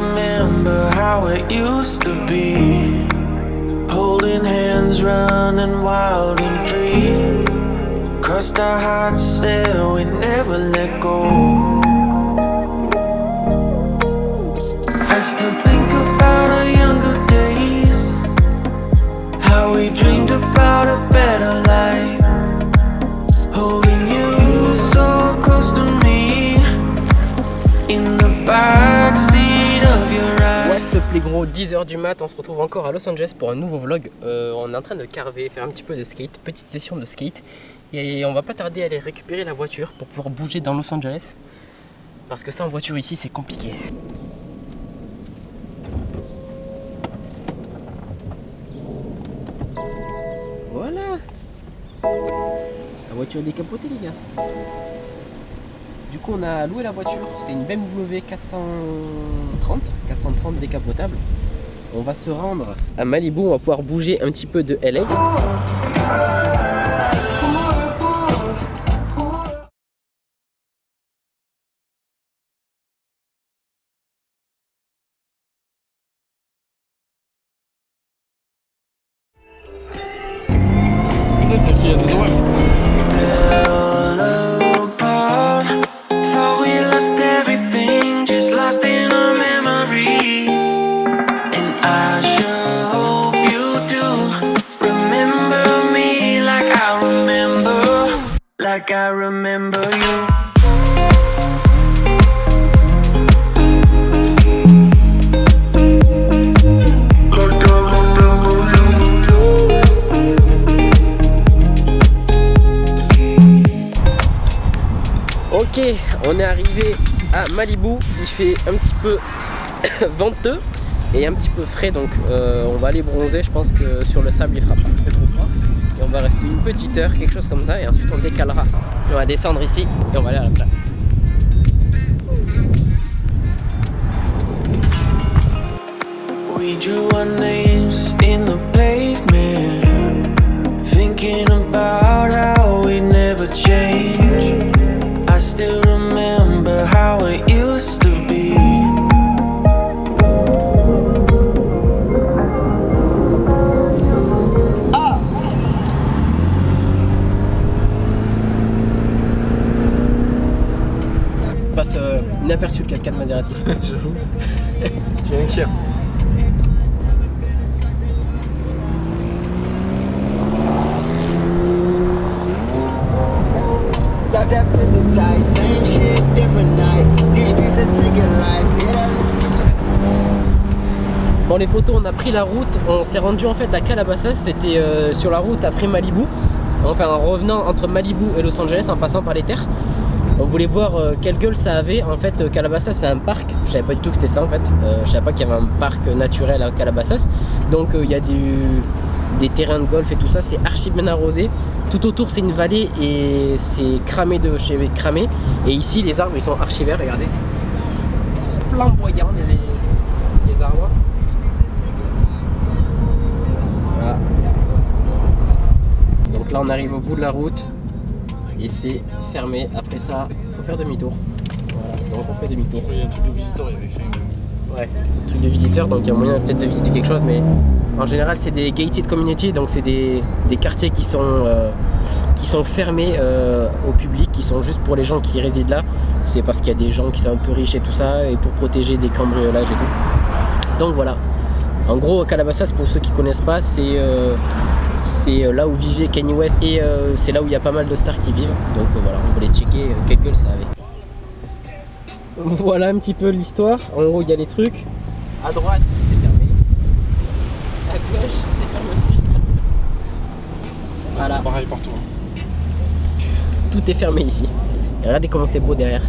remember how it used to be. Holding hands, running wild and free. Crossed our hearts, said we never let go. I still think about our younger days, how we dreamed about a better life. Holding you so close to me, in the backseat of your eyes. What's up les gros, 10h du mat, on se retrouve encore à Los Angeles pour un nouveau vlog. On est en train de carver, faire un petit peu de skate, petite session de skate. Et on va pas tarder à aller récupérer la voiture pour pouvoir bouger dans Los Angeles. Parce que ça en voiture ici c'est compliqué. Voilà. La voiture est décapotée les gars. Du coup on a loué la voiture, c'est une BMW 430 décapotable. On va se rendre à Malibu, on va pouvoir bouger un petit peu de LA. Fell apart. Thought we lost everything, just lost in our memories. And I sure hope you do remember me like I remember you. Ok, on est arrivé à Malibu, il fait un petit peu venteux et un petit peu frais, donc on va aller bronzer. Je pense que sur le sable il fera pas trop froid et on va rester une petite heure, quelque chose comme ça, et ensuite on décalera. On va descendre ici et on va aller à la plage. We drew our names in the pavement, thinking about how we never change. I still remember how it used to be. On passe inaperçu le 4x4 Maserati. J'avoue. Tiens, inquiet. Bon les potos, on a pris la route, on s'est rendu en fait à Calabasas, c'était sur la route après Malibu, enfin en revenant entre Malibu et Los Angeles en passant par les terres. On voulait voir quelle gueule ça avait. En fait Calabasas c'est un parc, je savais pas du tout que c'était ça en fait, je savais pas qu'il y avait un parc naturel à Calabasas. Donc il y a des terrains de golf et tout ça, c'est archi bien arrosé. Tout autour c'est une vallée et c'est cramé de chez cramé. Et ici les arbres ils sont archi verts, regardez. Flamboyants les arbres. Voilà. Donc là on arrive au bout de la route et c'est fermé. Après ça il faut faire demi-tour. Voilà, donc on fait demi-tour. Il y a un truc de visiteur, il y avait écrit. Ouais, un truc de visiteur, donc il y a moyen peut-être de visiter quelque chose, mais en général c'est des gated community, donc c'est des quartiers qui sont fermés au public, qui sont juste pour les gens qui résident là. C'est parce qu'il y a des gens qui sont un peu riches et tout ça, et pour protéger des cambriolages et tout. Donc voilà, en gros Calabasas, pour ceux qui connaissent pas, c'est là où vivait Kanye West, et c'est là où il y a pas mal de stars qui vivent. Donc voilà, on voulait checker quelle gueule ça avait. Voilà un petit peu l'histoire. En gros il y a les trucs. À droite c'est fermé. À gauche c'est fermé aussi. Voilà. C'est pareil partout. Tout est fermé ici. Et regardez comment c'est beau derrière.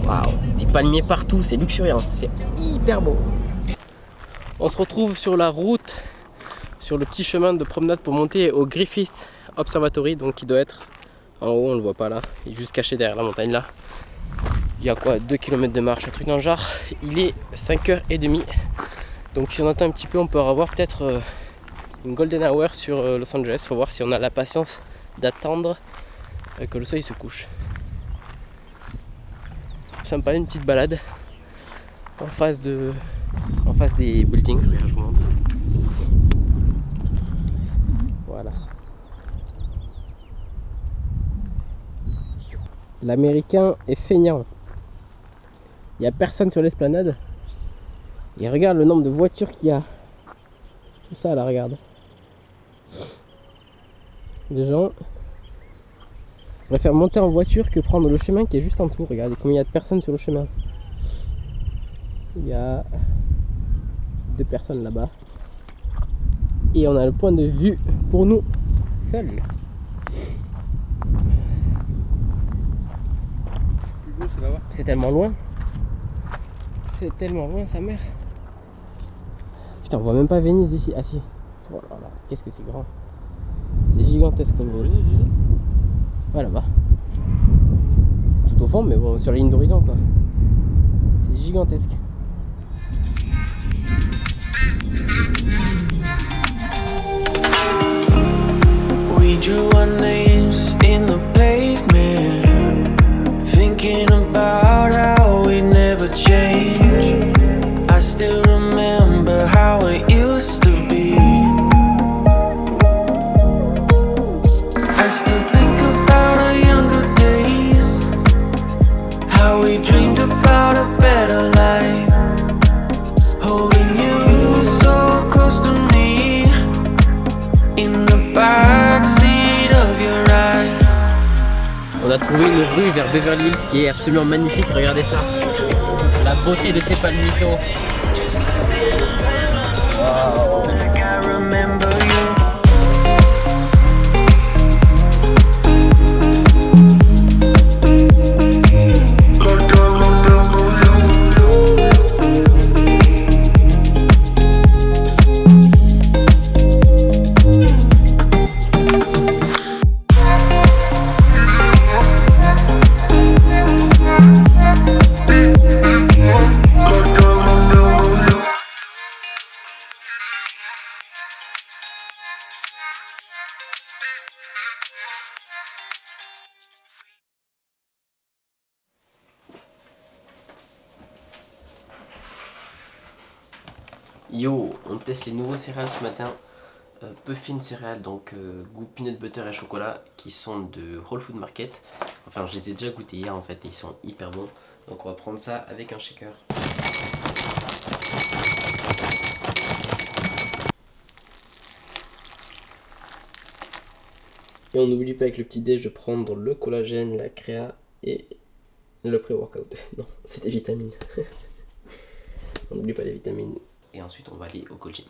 Waouh, des palmiers partout, c'est luxuriant, c'est hyper beau. On se retrouve sur la route, sur le petit chemin de promenade pour monter au Griffith Observatory, donc qui doit être en haut, on le voit pas là, il est juste caché derrière la montagne là. Il y a quoi, 2 km de marche, un truc dans le genre. Il est 5h30, donc si on attend un petit peu on peut avoir peut-être une golden hour sur Los Angeles. Faut voir si on a la patience d'attendre que le soleil se couche. sympa, une petite balade en face des buildings. Je vous montre. Voilà. L'américain est feignant. Il n'y a personne sur l'esplanade. Et regarde le nombre de voitures qu'il y a. Tout ça là, regarde. Les gens préfèrent monter en voiture que prendre le chemin qui est juste en dessous. Regardez combien il y a de personnes sur le chemin. Il y a 2 personnes là-bas. Et on a le point de vue pour nous seuls. C'est tellement loin. C'est tellement loin, sa mère. Putain, on voit même pas Venise ici. Ah si. Oh là là, qu'est-ce que c'est grand. C'est gigantesque comme ville. Ouais, là-bas. Tout au fond, mais bon, sur la ligne d'horizon, quoi. C'est gigantesque. We drew our names in the pavement, thinking about how we never change. I still remember how it used to be. I still think about our younger days, how we dreamed about a better life, holding you so close to me in the backseat of your ride. On a trouvé une rue vers Beverly Hills qui est absolument magnifique, regardez ça. La beauté de ces palmitos. Wow. Like I remember you. Yo, on teste les nouveaux céréales ce matin. Puffin céréales, donc goût peanut butter et chocolat, qui sont de Whole Food Market. Enfin, je les ai déjà goûtés hier en fait et ils sont hyper bons. Donc on va prendre ça avec un shaker. Et on n'oublie pas avec le petit déj de prendre le collagène, la créa et le pré-workout. Non, c'est des vitamines. On n'oublie pas les vitamines. Et ensuite on va aller au coaching.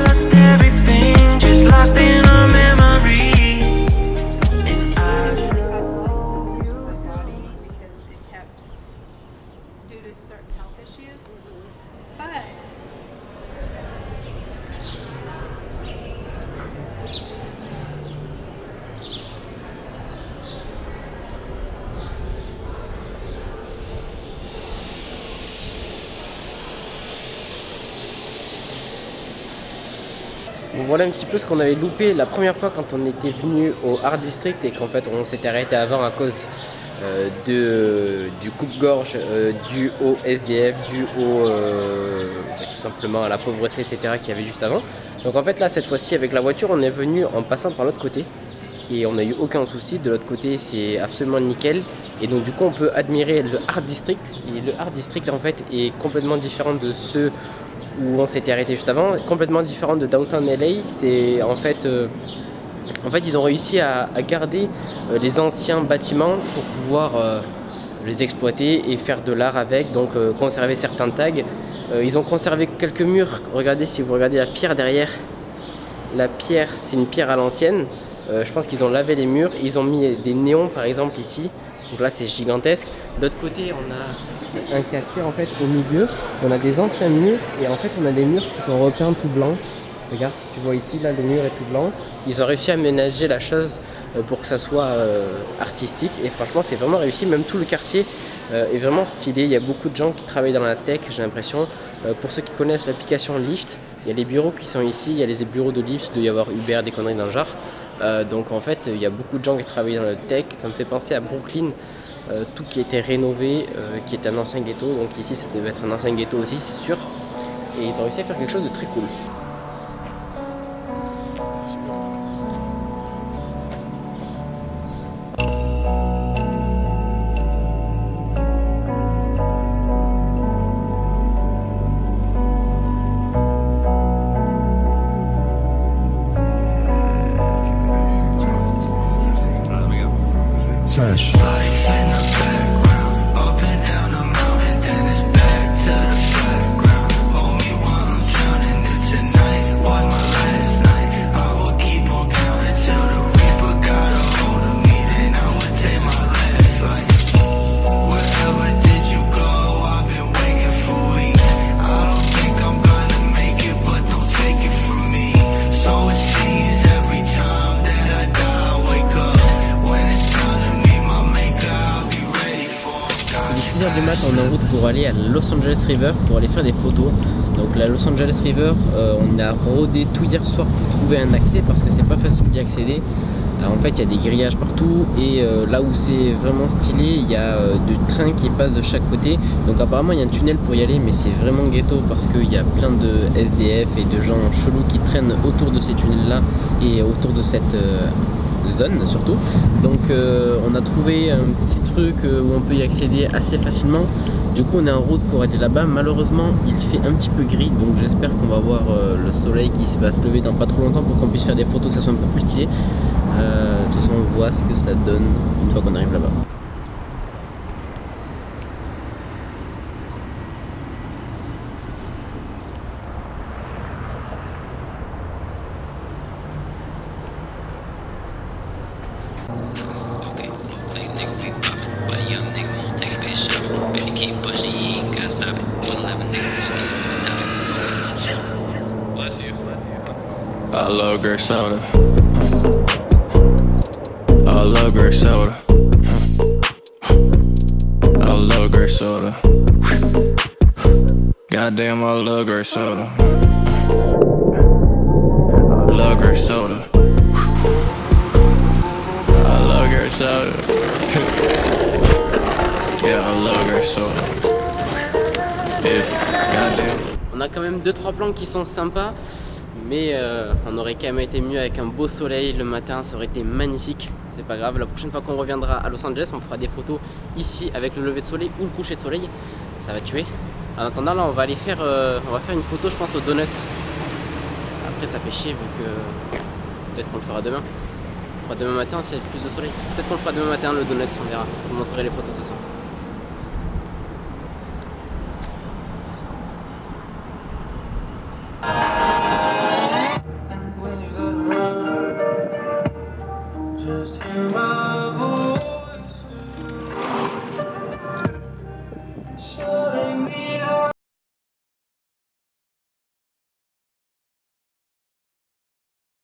Lost everything, just lost in our memories. And I body because it kept due to certain health issues. But voilà un petit peu ce qu'on avait loupé la première fois quand on était venu au Art District et qu'en fait on s'était arrêté avant à cause du coupe-gorge, dû au SDF, dû au tout simplement à la pauvreté, etc. qu'il y avait juste avant. Donc en fait là cette fois-ci avec la voiture on est venu en passant par l'autre côté et on n'a eu aucun souci. De l'autre côté c'est absolument nickel et donc du coup on peut admirer le Art District. Et le Art District en fait est complètement différent de ceux où on s'était arrêté juste avant, complètement différent de Downtown LA. C'est en fait ils ont réussi à garder les anciens bâtiments pour pouvoir les exploiter et faire de l'art avec, donc conserver certains tags. Ils ont conservé quelques murs. Regardez, si vous regardez la pierre derrière, la pierre c'est une pierre à l'ancienne. Je pense qu'ils ont lavé les murs, ils ont mis des néons par exemple ici, donc là c'est gigantesque. De l'autre côté on a un café en fait au milieu, on a des anciens murs et en fait on a des murs qui sont repeints tout blancs. Regarde si tu vois ici, là le mur est tout blanc. Ils ont réussi à aménager la chose pour que ça soit artistique et franchement c'est vraiment réussi. Même tout le quartier est vraiment stylé. Il y a beaucoup de gens qui travaillent dans la tech, j'ai l'impression. Pour ceux qui connaissent l'application Lyft, il y a les bureaux qui sont ici, il y a les bureaux de Lyft, il doit y avoir Uber, des conneries dans le genre. Donc en fait il y a beaucoup de gens qui travaillent dans la tech. Ça me fait penser à Brooklyn, tout qui était rénové, qui est un ancien ghetto. Donc ici ça devait être un ancien ghetto aussi, c'est sûr. Et ils ont réussi à faire quelque chose de très cool. Sash. Du mat, on est en route pour aller à Los Angeles River pour aller faire des photos. Donc la Los Angeles River, on a rôdé tout hier soir pour trouver un accès parce que c'est pas facile d'y accéder. En fait il y a des grillages partout et là où c'est vraiment stylé il y a des trains qui passent de chaque côté. Donc apparemment il y a un tunnel pour y aller mais c'est vraiment ghetto parce qu'il y a plein de SDF et de gens chelous qui traînent autour de ces tunnels là et autour de cette zone surtout. Donc on a trouvé un petit truc où on peut y accéder assez facilement. Du coup on est en route pour aller là-bas. Malheureusement il fait un petit peu gris donc j'espère qu'on va voir le soleil qui va se lever dans pas trop longtemps pour qu'on puisse faire des photos, que ça soit un peu plus stylé. De toute façon on voit ce que ça donne une fois qu'on arrive là-bas. I love grape soda. I love grape soda. I love grape soda. Goddamn, I love grape soda. I love grape soda. I love grape soda. Yeah, I love grape soda. Yeah, goddamn. On a quand même 2-3 plans qui sont sympas. Mais on aurait quand même été mieux avec un beau soleil le matin, ça aurait été magnifique. C'est pas grave, la prochaine fois qu'on reviendra à Los Angeles, on fera des photos ici avec le lever de soleil ou le coucher de soleil. Ça va tuer. En attendant, là, on va aller faire, une photo, je pense, aux donuts. Après, ça fait chier vu que peut-être qu'on le fera demain. On le fera demain matin s'il y a plus de soleil. Peut-être qu'on le fera demain matin le donuts, on verra. Je vous montrerai les photos de toute façon.